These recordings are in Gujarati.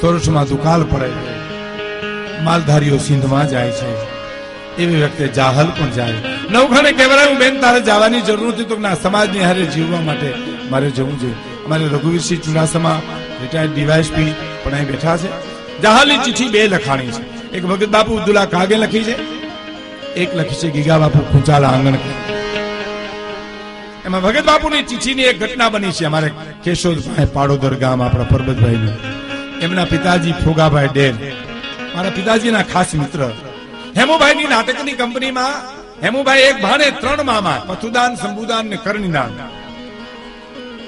સોરઠમાં દુકાળ પડે છે, માલધારીઓ સિંધમાં જાય છે, એવી વખતે જાહલ પણ જાય. નવઘણે કહેવાયું બેન તારે જવાની જરૂર નથી, તો ના સમાજની હારે જીવવા માટે મારે જવું છે. અમારે રઘુવીરસિંહ ચુડાસમા રિટાયર્ડ ડીવાયએસપી પણ અહીં બેઠા છે. જાહલની ચિઠ્ઠી બે લખાણી છે, એક ભગત બાપુ ઉદ્દુલા કાગે લખી છે, એક લખી છે ગીગા બાપુ ખૂંચાલા આંગણ. એમાં ભગત બાપુની ચિઠ્ઠીની એક ઘટના બની છે. અમારે કેશોદ પાડોદર ગામ આપણા પરબતભાઈનું, એમના પિતાજી ફોગાભાઈ ડેર મારા પિતાજીના ખાસ મિત્ર. હેમુભાઈની નાટકની કંપનીમાં હેમુભાઈ એક ભાણે 3 મામા, પથુદાન, શંભુદાન ને કરણીદાન.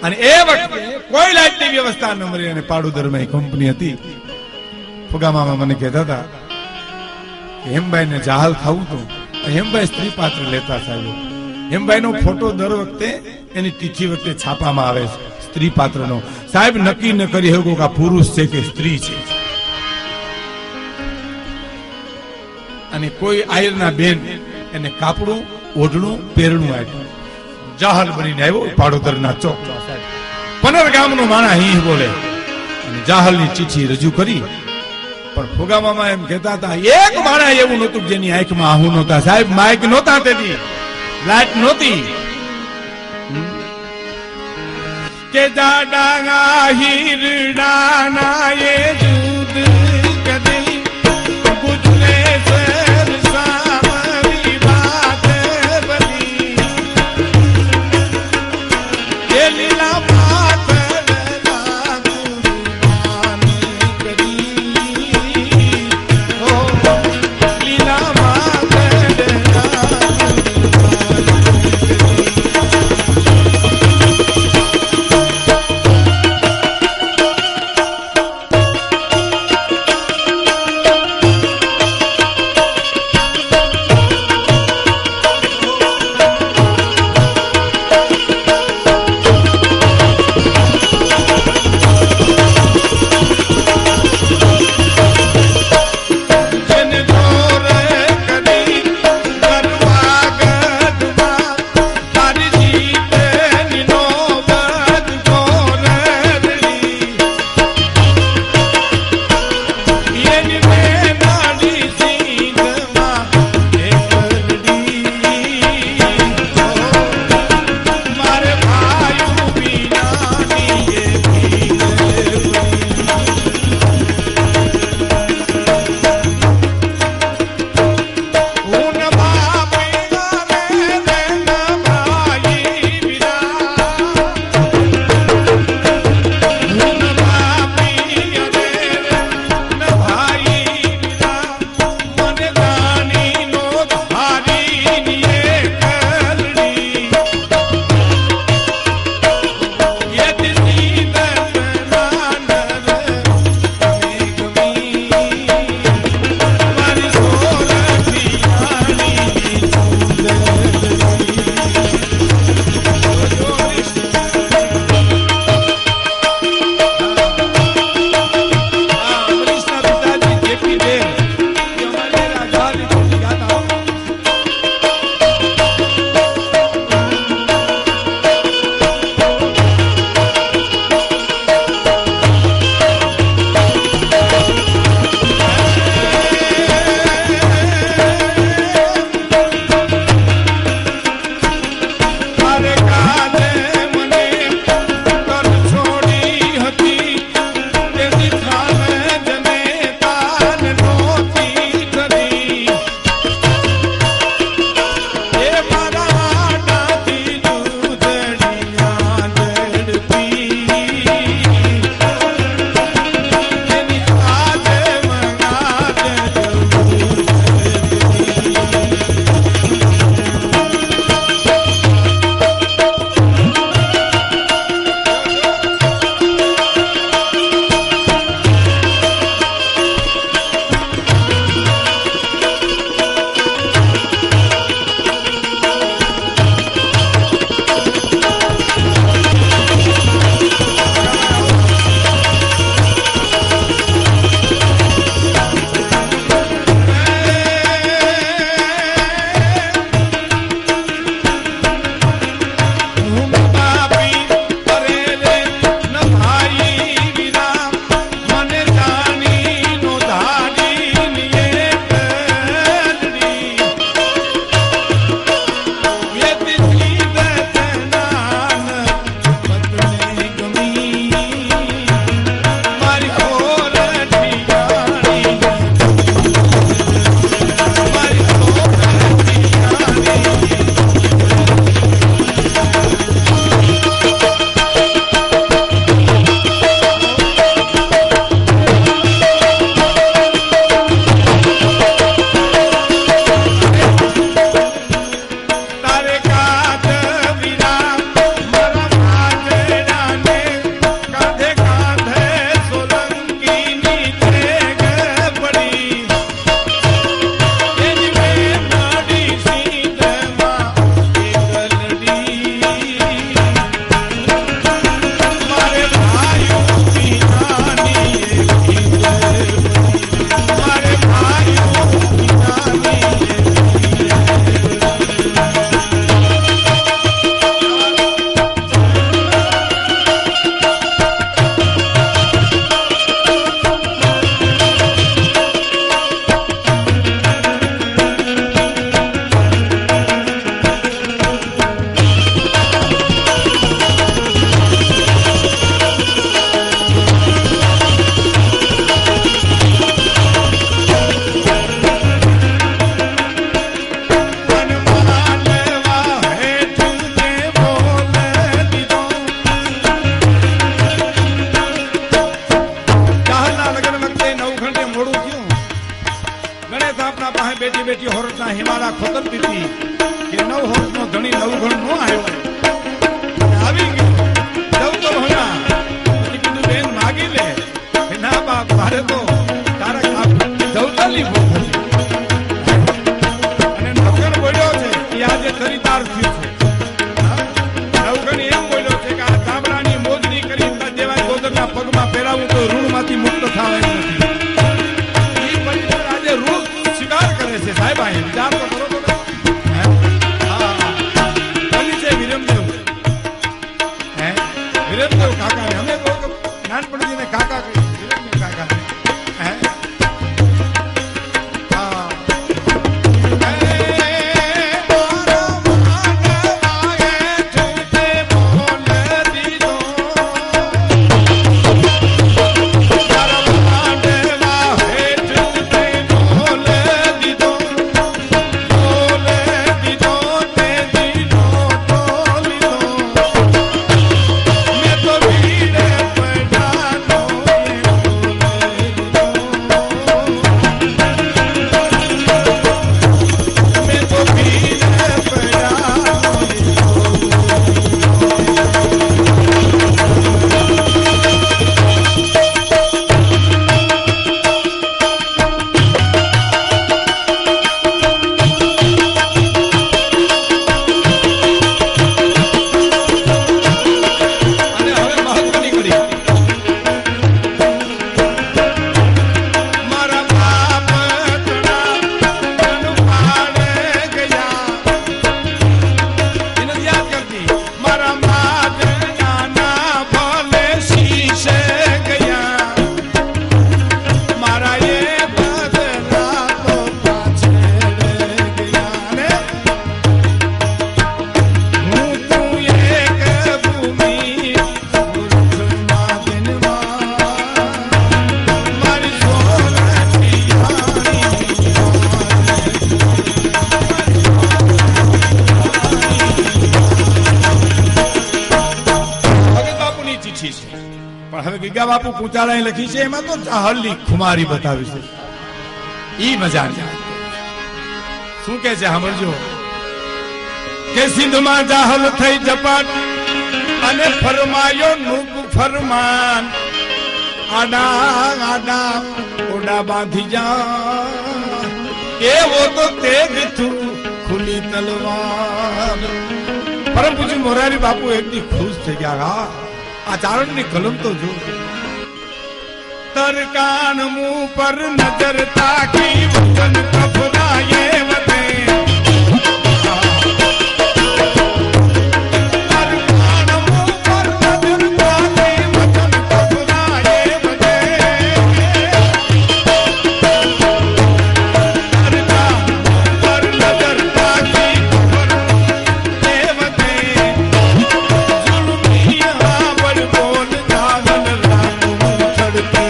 અને એ વખતે કોઈ લાઇટની વ્યવસ્થા ન મળી અને પાડોદરમાં કંપની હતી. ફોગા મામા મને કહેતા હતા કે હેમભાઈ ને જાહલ થવું તો હેમભાઈ સ્ત્રી પાત્ર લેતા સાહેબ. હેમભાઈ નો ફોટો દર વખતે એની તિથિ વખતે છાપામાં આવે છે સ્ત્રી પાત્ર નો. સાહેબ નક્કી ન કરી શકો કે આ પુરુષ છે કે સ્ત્રી છે. અને કોઈ આયરના બેન એને કાપડું ઓઢણું પેરણું આપ્યું. જાહલ બનીને આવ્યો પાડોદરના ચોક. પનર ગામનો માણા અહીં બોલે અને જાહલની ચિઠ્ઠી રજૂ કરી. પણ ફોગા મામા એમ કહેતા હતા એક માણા એવું નહોતું જેની આંખમાં આહુ નહોતા. સાહેબ માઇક નહોતા, તેથી લાઈટ નહોતી. કે જાડા હીરડાના એ દૂધ કદી ગુજરે સર સામરી વાત બધી એ લીલા બેટી હોરતના હિમાળા ખોતર દીધી કે 9 હોરતનો ધણી 9 ગણ નો આવ્યો આવી ગયો જવ તો હોના કીધું બેન માગી લે કે ના બાપ મારે તો તારા કાપ જવતાલી ભૂખ હતી અને નવગણ બોલ્યો છે કે આજે ખરીદાર થયું છે નવગણ એમ બોલ્યો છે કે આ તાંબડાની મોજણી કરી દેવાય ગોદરના પગમાં પહેરાવું તો ઋણમાંથી મુક્ત થવાય નથી એ પરિવાર આજે ઋણ સ્વીકાર કરે છે સાહેબ આ વિચાર તો કરો તો વિરમદેવ કાકા ને અમે તો નાનપણથી કાકા કહીએ વિરમદેવ કાકા બાપુ કુચાળાએ લખી છે એમાં તો ચાહલની ખુમારી બતાવી છે ઈ મજા શું કે છે સાંભળજો કે સિંધમાં જાહલ થઈ જપાટ અને ફરમાયો નુક ફરમાન આડા આડા ઓડા બાંધી જા એવો તો તેજ તું ખુલી તલવાર પરમ પૂજ્ય મોરારી બાપુ એટલી ખુશ થઈ ગયા આ ચારણ ની કલમ તો જો तरकान मुंह पर नजर ताकी वतन कफराए वते तरकान मुंह पर नजर ताकी वतन कफराए वते तरकान पर नजर ताकी कफराए वते जुल्मिया बड़ बोल जागन राम छड़ती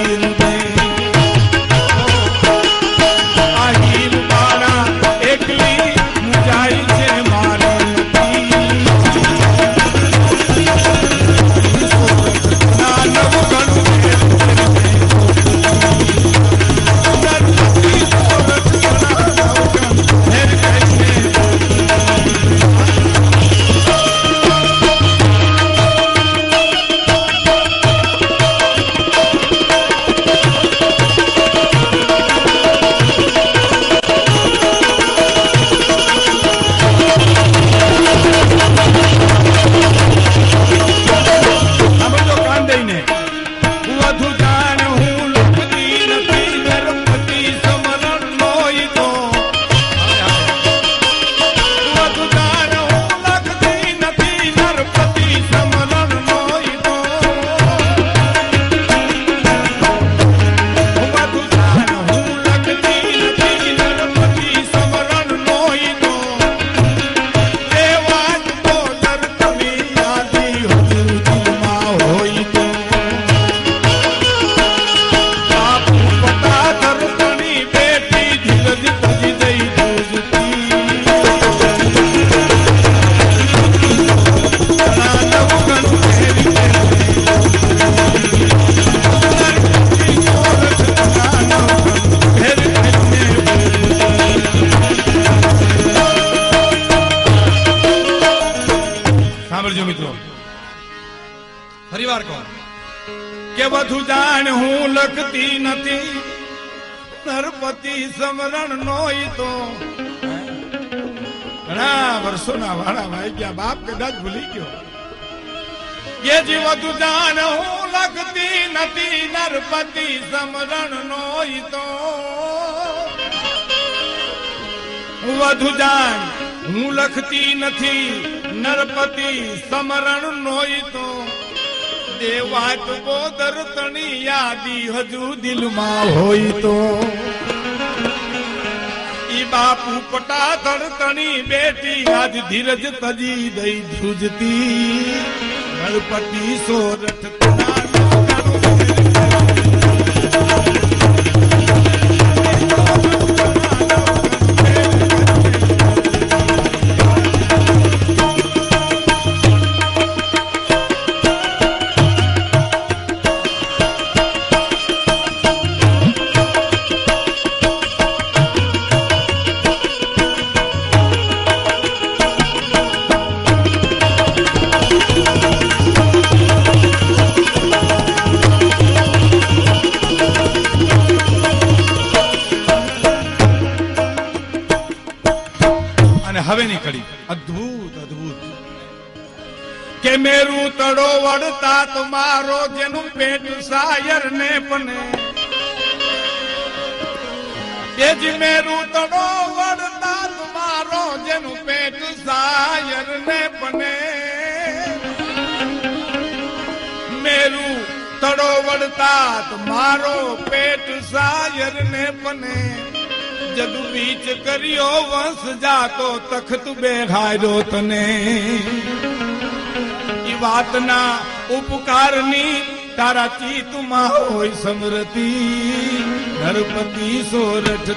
વધુ જાણ હું લખતી નથી નરપતિ સમરણ નો તો ઘણા વર્ષોના વાળા ભાઈ ગયા બાપ કદાચ ભૂલી ગયો કે જી વધુ જાણ હું લખતી નથી નરપતિ સમરણ નો તો વધુ જાણ હું લખતી નથી નરપતિ સમરણ નો તો દેવાટ બોદર તણી યાદી હજુ દિલમાં હોય તો ઈ બાપુ પટા તણી બેટી આજ ધીરજ તજી દઈ ધ્રુજતી ગણપતિ સોરઠ હવેની કડી અદ્ભુત અદ્ભુત કે મેરું તડો વડતા તમારો જેનું પેટ સાયર ને બને એ જ મેરું તડો વડતા તમારો જેનું પેટ સાયર ને બને મેરું તડો વડતા તમારો પેટ સાયર ને બને જદુ બીચ કર્યો વંશ જાતો તખત બેહાર્યો તને ઈ વાતના ઉપકારની તારા ચિત્તમાં હોય સમૃતિ નરપતિ સોરઠ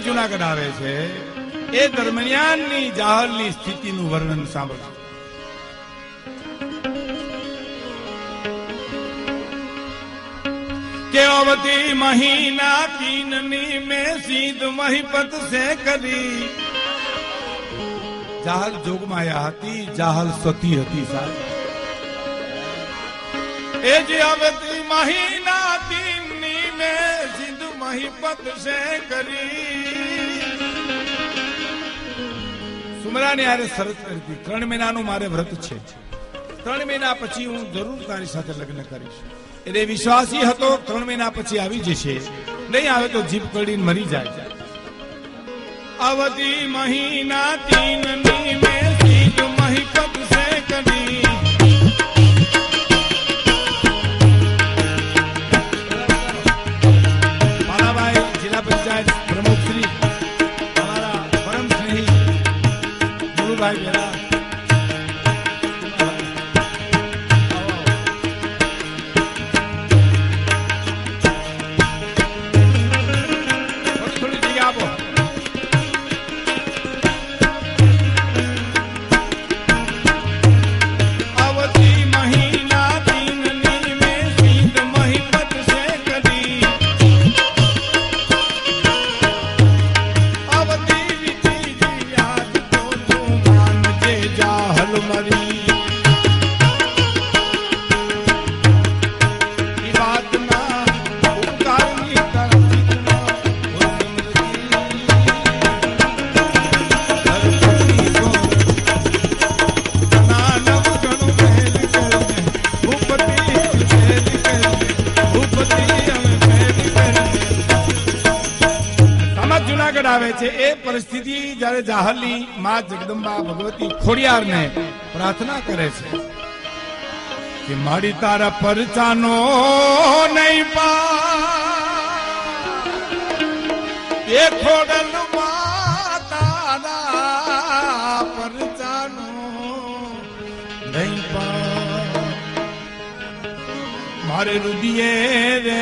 જુનાગઢ આવે છે એ દરમિયાનની જાહલની સ્થિતિનું વર્ણન સાંભળો કે અવતી મહિના તીનની મેં સીધ મહિપત સે કરી જાહલ જોગમાયા હતી જાહલ સતી હતી સાહેબ એ જે અવતી મહિના તીનની મેં સીધ महिपत से करी સુમરાને આરે શરત કરી હતી 3 મહિનાનું મારે વ્રત છે 3 મહિના પછી હું જરૂર તારી સાથે લગ્ન કરીશ એટલે વિશ્વાસી હતો 3 મહિના પછી આવી જશે નહીં આવે તો જીભ કડીને મરી જાય અવધિ મહિના 3 ની મેં સીધ महिपत से करी भाई मेरा थोड़ी जगह आपो अवधि महीना 3 में सीध महिपत से करी अवधि याद तो जाहल मरी बात ना उपकारनी જુનાગઢ આવે છે એ પરિસ્થિતિ જ્યારે જાહલની માં જગદંબા ભગવતી ખોડિયાર ને પ્રાર્થના કરે છે કે માડી તારા પરચાનો નહીં પા એ ખોડલ તારા પરચાનો નહીં પા મારે રુદિયે રે